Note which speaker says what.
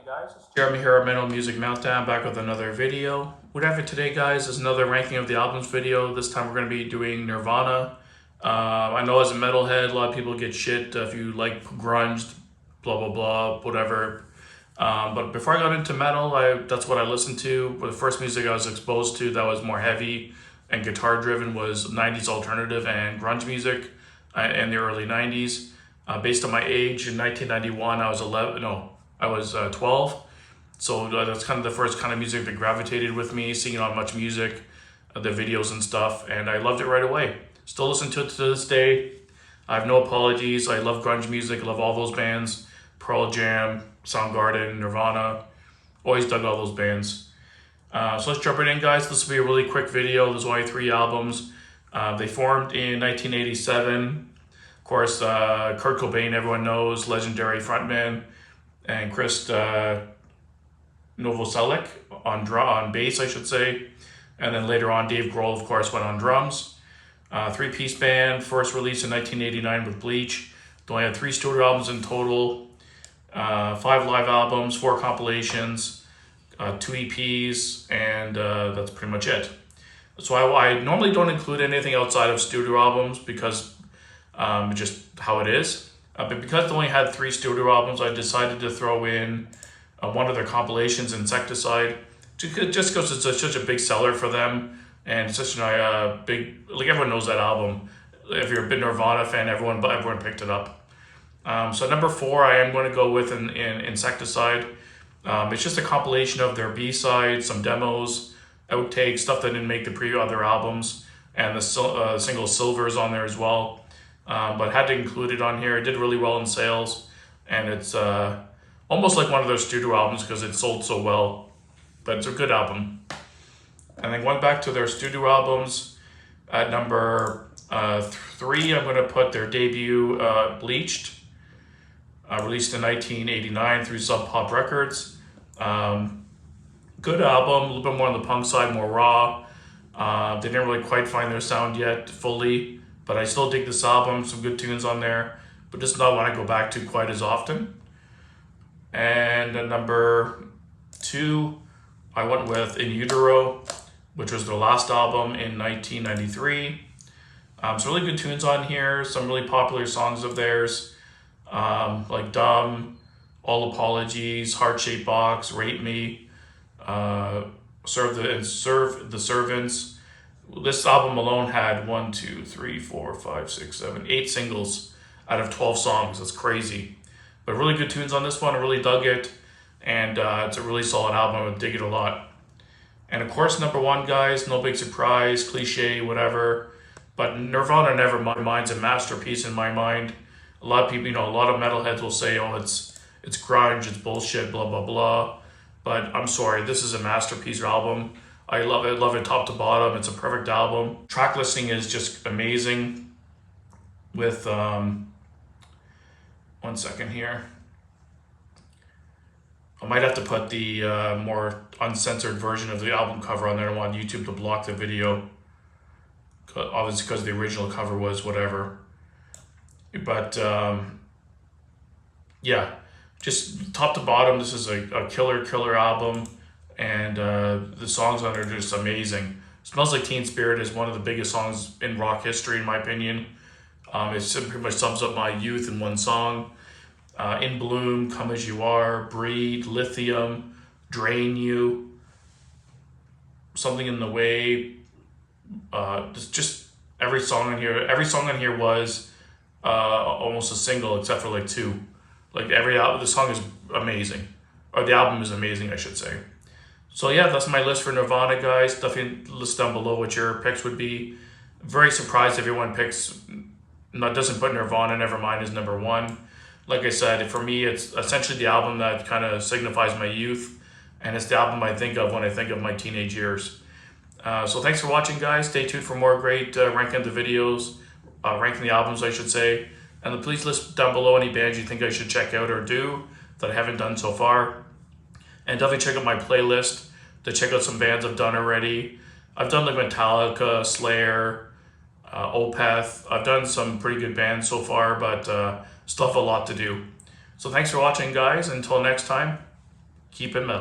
Speaker 1: guys, it's Jeremy here at Mental Music Meltdown, back with another video. What I have for today, guys, is another ranking of the albums video. This time we're going to be doing Nirvana. I know as a metalhead, a lot of people get shit if you like grunge, blah blah blah, whatever. But before I got into metal, that's what I listened to. But the first music I was exposed to that was more heavy and guitar driven was 90s alternative and grunge music in the early 90s. Based on my age, in 1991, I was 11. No, I was 12. So that's kind of the first kind of music that gravitated with me, seeing it on Much Music, the videos and stuff, and I loved it right away. Still listen to it to this day. I have no apologies. I love grunge music. I love all those bands. Pearl Jam, Soundgarden, Nirvana. Always dug all those bands. So let's jump right in, guys. This will be a really quick video. There's only 3 albums. They formed in 1987. Of course, Kurt Cobain, everyone knows, legendary frontman, and Chris Novoselic on bass, I should say. And then later on, Dave Grohl, of course, went on drums. 3-piece band, first released in 1989 with Bleach. They only had 3 studio albums in total, 5 live albums, 4 compilations, 2 EPs, and that's pretty much it. So I normally don't include anything outside of studio albums because just how it is. But because they only had 3 studio albums, I decided to throw in one of their compilations, Insecticide, just because it's such a big seller for them, and it's such a big, like everyone knows that album. If you're a big Nirvana fan, everyone picked it up. So number 4, I am going to go with in Insecticide. It's just a compilation of their Bside, some demos, outtakes, stuff that didn't make the other albums, and the single Silver's on there as well. But had to include it on here. It did really well in sales, and it's almost like one of their studio albums because it sold so well. But it's a good album. And then going back to their studio albums, at number 3, I'm going to put their debut, Bleached, released in 1989 through Sub Pop Records. Good album, a little bit more on the punk side, more raw. They didn't really quite find their sound yet fully, but I still dig this album, some good tunes on there, but just not one I go back to quite as often. And at number 2, I went with In Utero, which was their last album in 1993. Some really good tunes on here, some really popular songs of theirs, like Dumb, All Apologies, Heart Shaped Box, Rape Me, Serve the Servants. This album alone had 1, 2, 3, 4, 5, 6, 7, 8 singles out of 12 songs. That's crazy. But really good tunes on this one. I really dug it. And it's a really solid album. I dig it a lot. And of course, number 1, guys, no big surprise, cliche, whatever. But Nirvana never minds a masterpiece in my mind. A lot of people, a lot of metalheads will say, oh, it's grunge, it's bullshit, blah, blah, blah. But I'm sorry, this is a masterpiece album. I love it top to bottom. It's a perfect album. Track listing is just amazing. With, 1 second here. I might have to put the more uncensored version of the album cover on there. I don't want YouTube to block the video. Obviously because the original cover was whatever. But yeah, just top to bottom, this is a killer album. And the songs on it are just amazing. Smells Like Teen Spirit is one of the biggest songs in rock history, in my opinion. It pretty much sums up my youth in one song. In Bloom, Come As You Are, Breed, Lithium, Drain You, Something in the Way. Just every song on here. Every song on here was almost a single, except for like 2. Like the song is amazing, or the album is amazing, I should say. So yeah, that's my list for Nirvana, guys. Definitely list down below what your picks would be. Very surprised everyone doesn't put Nirvana, Nevermind as number 1. Like I said, for me, it's essentially the album that kind of signifies my youth, and it's the album I think of when I think of my teenage years. So thanks for watching, guys. Stay tuned for more great ranking the videos, ranking the albums, I should say. And please list down below any bands you think I should check out or do that I haven't done so far. And definitely check out my playlist to check out some bands I've done already. I've done like Metallica, Slayer, Opeth. I've done some pretty good bands so far, but still have a lot to do. So thanks for watching, guys. Until next time, Keep it metal.